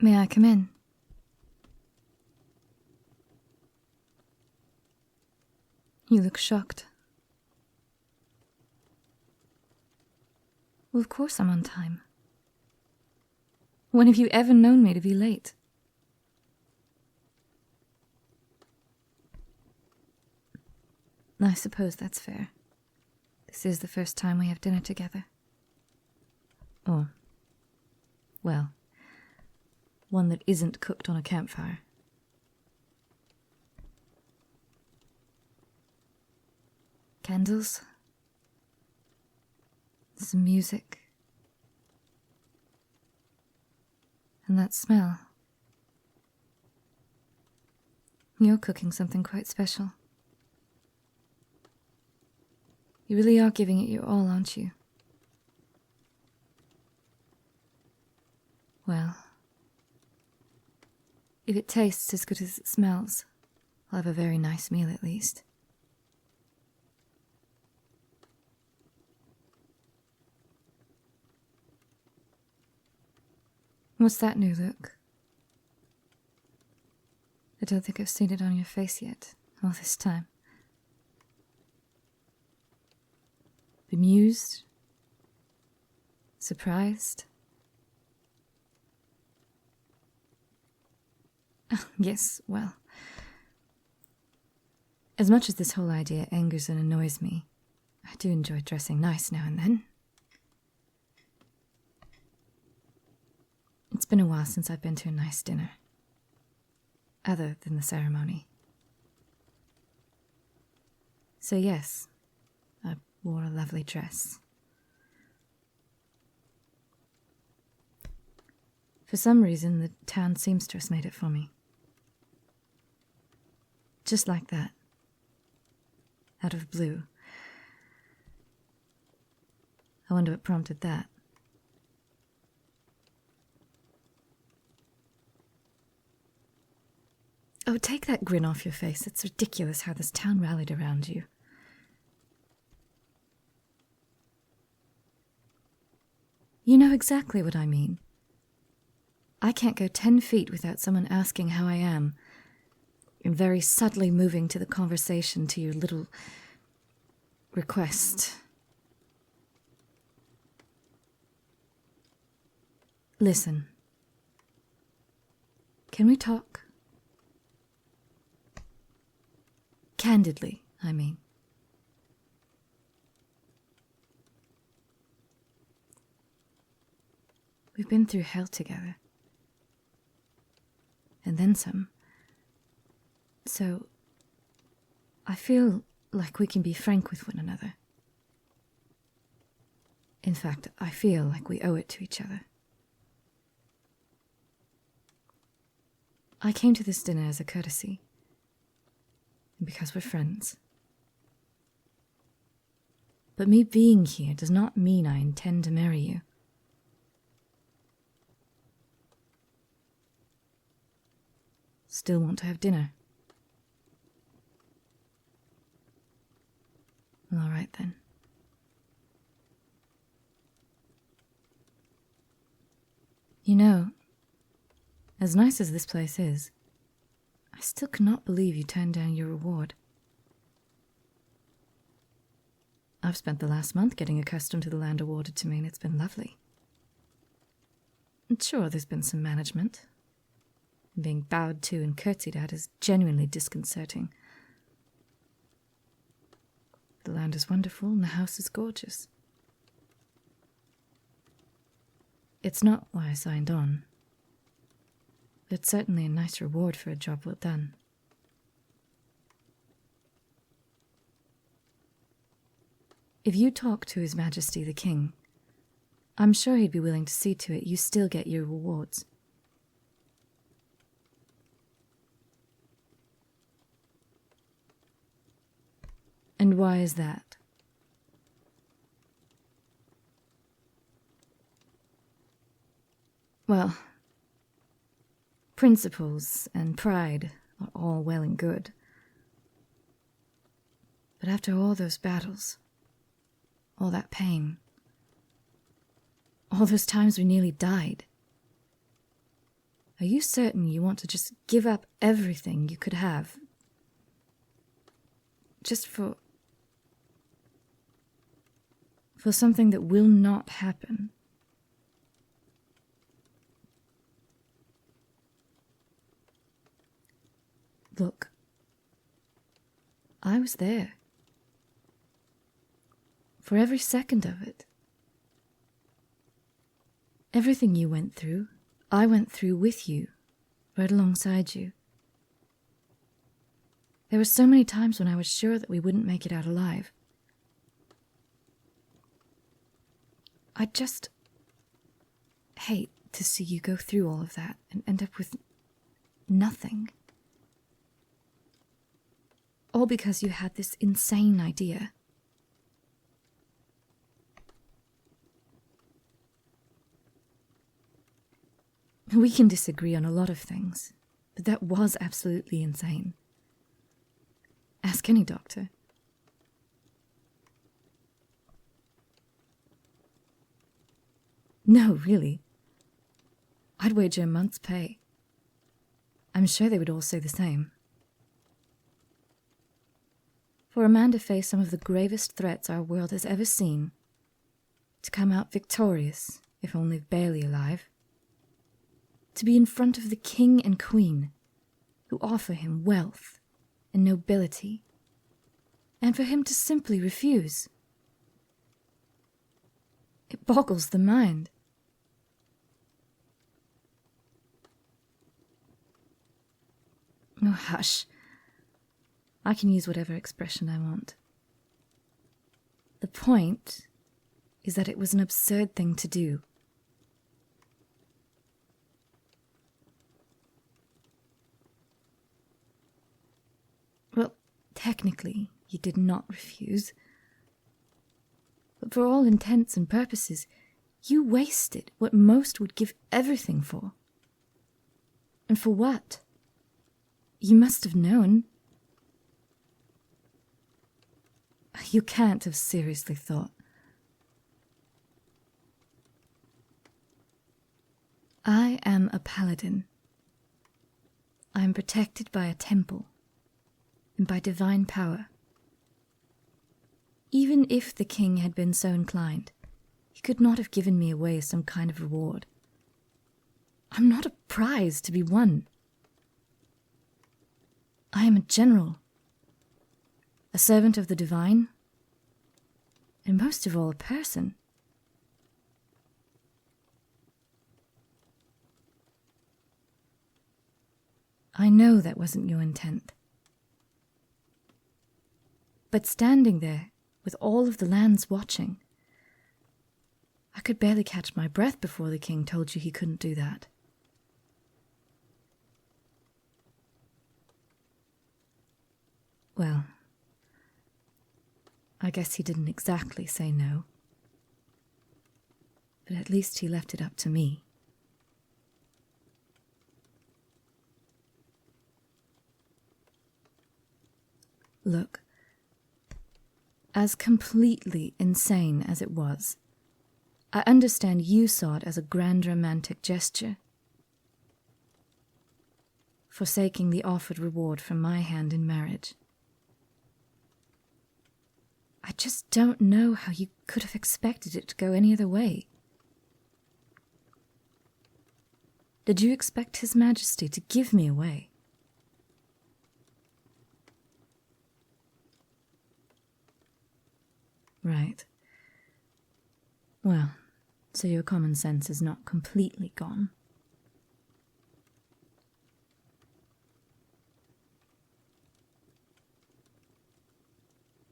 May I come in? You look shocked. Well, of course I'm on time. When have you ever known me to be late? I suppose that's fair. This is the first time we have dinner together. Or, well, one that isn't cooked on a campfire. Candles. Some music. And that smell. You're cooking something quite special. You really are giving it your all, aren't you? Well, if it tastes as good as it smells, I'll have a very nice meal at least. What's that new look? I don't think I've seen it on your face yet, all this time. Bemused? Surprised? Yes, well. As much as this whole idea angers and annoys me, I do enjoy dressing nice now and then. It's been a while since I've been to a nice dinner. Other than the ceremony. So yes, I wore a lovely dress. For some reason, the town seamstress made it for me. Just like that. Out of blue. I wonder what prompted that. Oh, take that grin off your face. It's ridiculous how this town rallied around you. You know exactly what I mean. I can't go 10 feet without someone asking how I am, and very subtly moving to the conversation to your little request. Listen. Can we talk? Candidly, I mean. We've been through hell together. And then some. So, I feel like we can be frank with one another. In fact, I feel like we owe it to each other. I came to this dinner as a courtesy. Because we're friends. But me being here does not mean I intend to marry you. Still want to have dinner? All right then. You know, as nice as this place is, I still cannot believe you turned down your reward. I've spent the last month getting accustomed to the land awarded to me, and it's been lovely. And sure, there's been some management. Being bowed to and curtsied at is genuinely disconcerting. The land is wonderful, and the house is gorgeous. It's not why I signed on. It's certainly a nice reward for a job well done. If you talk to His Majesty the King, I'm sure he'd be willing to see to it you still get your rewards. And why is that? Well, principles and pride are all well and good. But after all those battles, all that pain, all those times we nearly died, Are you certain you want to just give up everything you could have? Just for something that will not happen? Look, I was there. For every second of it. Everything you went through, I went through with you, right alongside you. There were so many times when I was sure that we wouldn't make it out alive. I just hate to see you go through all of that and end up with nothing. All because you had this insane idea. We can disagree on a lot of things, but that was absolutely insane. Ask any doctor. No, really. I'd wager a month's pay. I'm sure they would all say the same. For a man to face some of the gravest threats our world has ever seen, to come out victorious, if only barely alive, to be in front of the king and queen, who offer him wealth and nobility, and for him to simply refuse. It boggles the mind. Oh, hush. I can use whatever expression I want. The point is that it was an absurd thing to do. Well, technically, you did not refuse. But for all intents and purposes, you wasted what most would give everything for. And for what? You must have known. You can't have seriously thought. I am a paladin. I am protected by a temple and by divine power. Even if the king had been so inclined, he could not have given me away as some kind of reward. I'm not a prize to be won. I am a general, a servant of the divine, and most of all a person. I know that wasn't your intent. But standing there, with all of the lands watching, I could barely catch my breath before the king told you he couldn't do that. Well, I guess he didn't exactly say no. But at least he left it up to me. Look, as completely insane as it was, I understand you saw it as a grand romantic gesture, forsaking the offered reward from my hand in marriage. I just don't know how you could have expected it to go any other way. Did you expect His Majesty to give me away? Right. Well, so your common sense is not completely gone.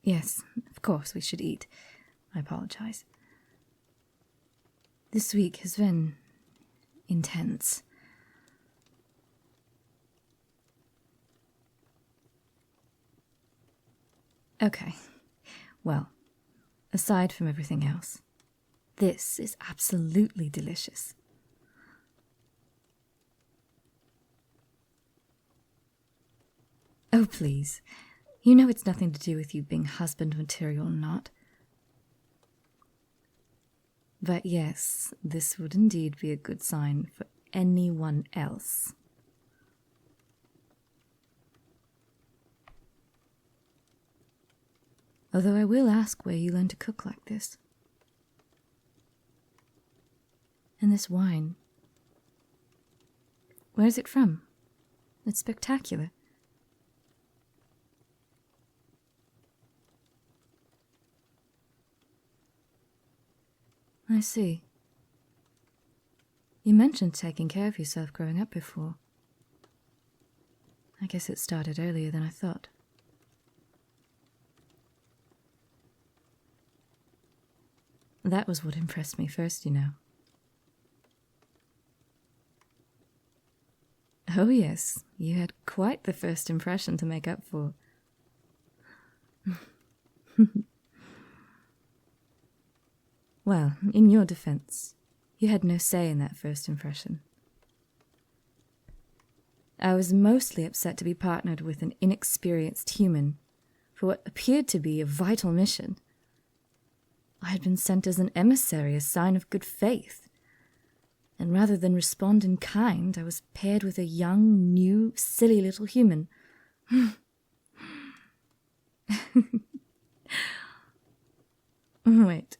Yes, of course we should eat. I apologize. This week has been intense. Okay, well, aside from everything else, this is absolutely delicious. Oh, please. You know it's nothing to do with you being husband material or not. But yes, this would indeed be a good sign for anyone else. Although I will ask where you learned to cook like this. And this wine. Where is it from? It's spectacular. I see. You mentioned taking care of yourself growing up before. I guess it started earlier than I thought. That was what impressed me first, you know. Oh yes, you had quite the first impression to make up for. Well, in your defense, you had no say in that first impression. I was mostly upset to be partnered with an inexperienced human for what appeared to be a vital mission. I had been sent as an emissary, a sign of good faith. And rather than respond in kind, I was paired with a young, new, silly little human. Wait.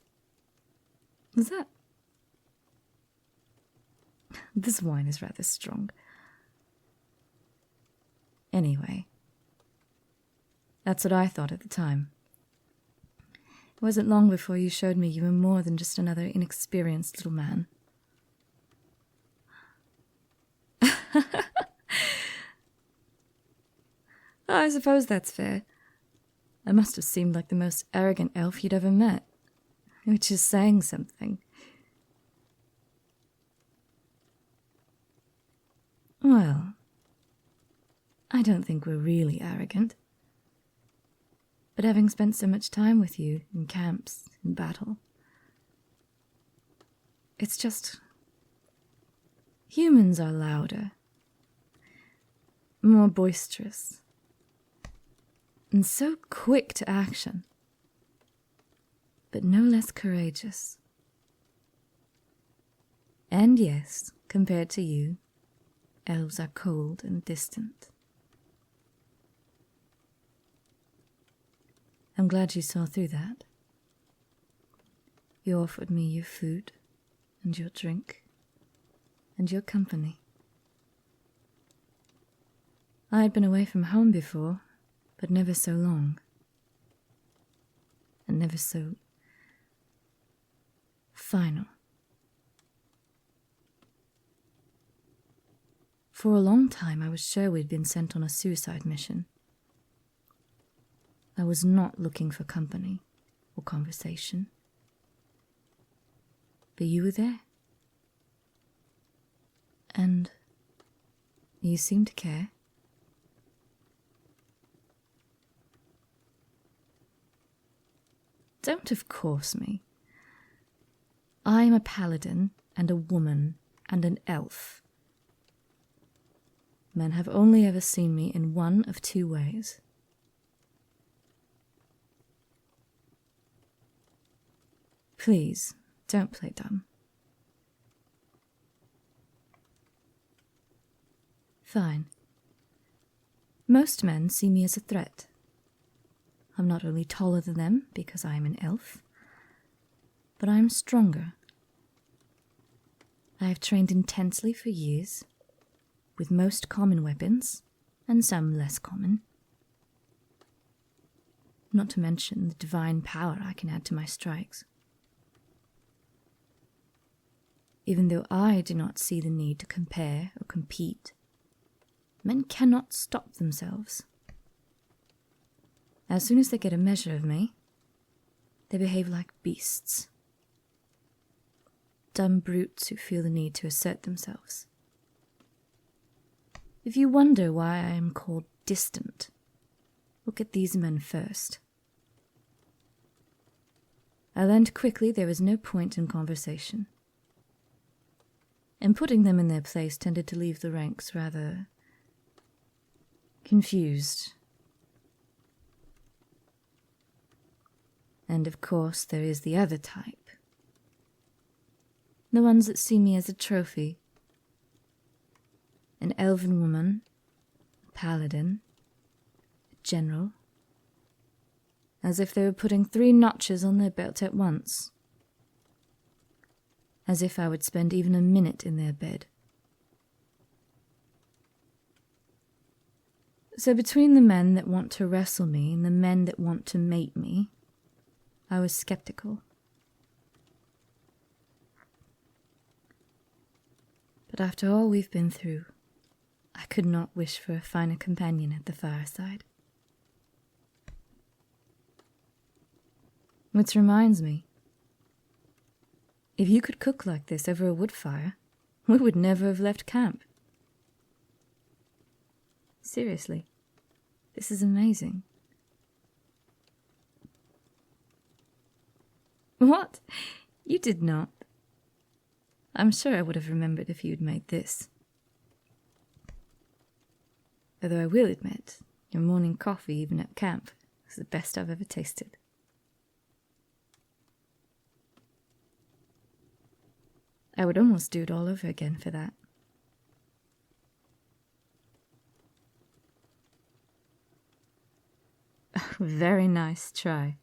Was that? This wine is rather strong. Anyway, that's what I thought at the time. It wasn't long before you showed me you were more than just another inexperienced little man. I suppose that's fair. I must have seemed like the most arrogant elf you'd ever met, which is saying something. Well, I don't think we're really arrogant. But having spent so much time with you in camps, in battle, it's just... humans are louder, more boisterous, and so quick to action, but no less courageous. And yes, compared to you, elves are cold and distant. I'm glad you saw through that. You offered me your food, and your drink, and your company. I had been away from home before, but never so long. And never so... final. For a long time I was sure we'd been sent on a suicide mission. I was not looking for company or conversation. But you were there. And you seemed to care. Don't of course me. I am a paladin and a woman and an elf. Men have only ever seen me in one of two ways. Please, don't play dumb. Fine. Most men see me as a threat. I'm not only taller than them because I am an elf, but I am stronger. I have trained intensely for years, with most common weapons and some less common. Not to mention the divine power I can add to my strikes. Even though I do not see the need to compare or compete, men cannot stop themselves. As soon as they get a measure of me, they behave like beasts. Dumb brutes who feel the need to assert themselves. If you wonder why I am called distant, look at these men first. I learned quickly there was no point in conversation, and putting them in their place tended to leave the ranks rather confused. And of course there is the other type. The ones that see me as a trophy, an elven woman, a paladin, a general, as if they were putting 3 notches on their belt at once, as if I would spend even a minute in their bed. So between the men that want to wrestle me and the men that want to mate me, I was skeptical. But after all we've been through, I could not wish for a finer companion at the fireside. Which reminds me, if you could cook like this over a wood fire, we would never have left camp. Seriously, this is amazing. What? You did not? I'm sure I would have remembered if you'd made this. Although I will admit, your morning coffee, even at camp, was the best I've ever tasted. I would almost do it all over again for that. Very nice try.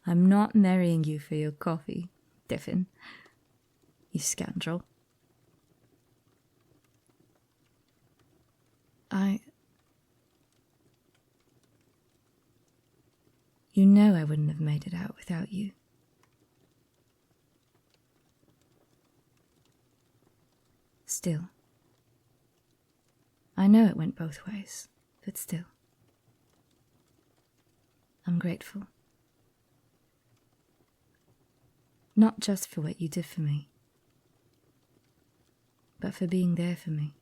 I'm not marrying you for your coffee, Devin. You scoundrel. You know I wouldn't have made it out without you. Still. I know it went both ways, but still. I'm grateful. Not just for what you did for me, but for being there for me.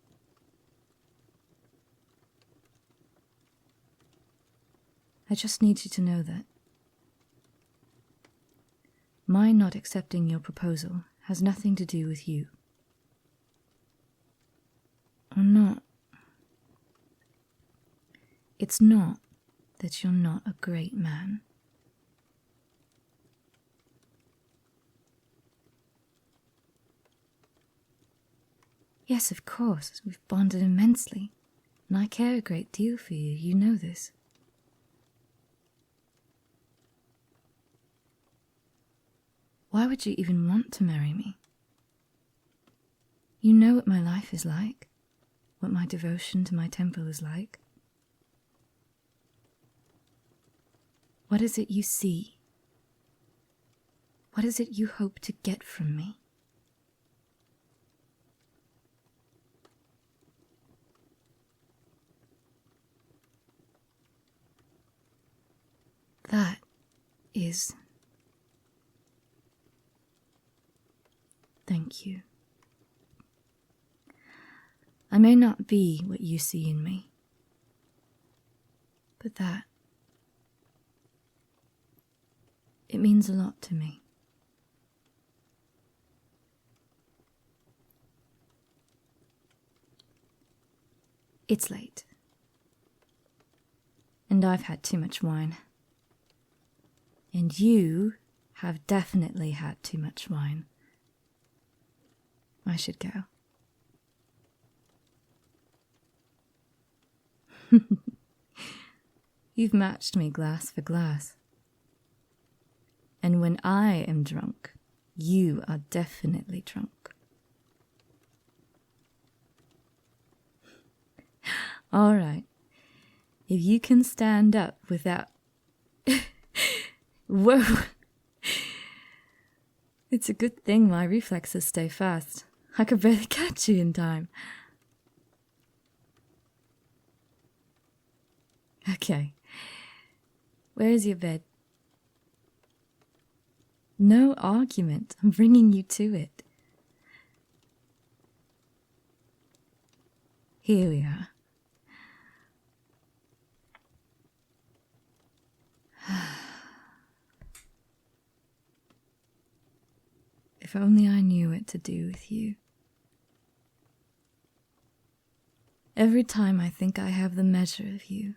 I just need you to know that my not accepting your proposal has nothing to do with you. Or not. It's not that you're not a great man. Yes, of course, we've bonded immensely, and I care a great deal for you, you know this. Why would you even want to marry me? You know what my life is like, what my devotion to my temple is like. What is it you see? What is it you hope to get from me? That is... Thank you. I may not be what you see in me, but that... it means a lot to me. It's late, and I've had too much wine. And you have definitely had too much wine. I should go. You've matched me glass for glass. And when I am drunk, you are definitely drunk. All right. If you can stand up without... Whoa! It's a good thing my reflexes stay fast. I could barely catch you in time. Okay. Where is your bed? No argument. I'm bringing you to it. Here we are. If only I knew what to do with you. Every time I think I have the measure of you,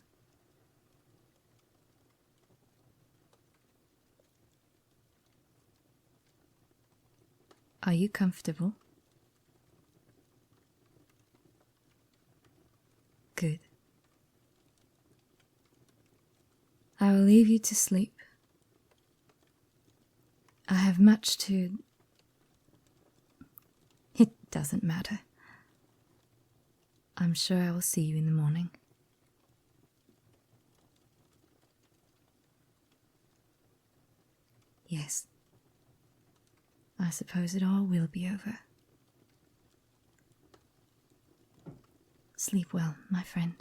are you comfortable? Good. I will leave you to sleep. I have much to... It doesn't matter. I'm sure I will see you in the morning. Yes. I suppose it all will be over. Sleep well, my friend.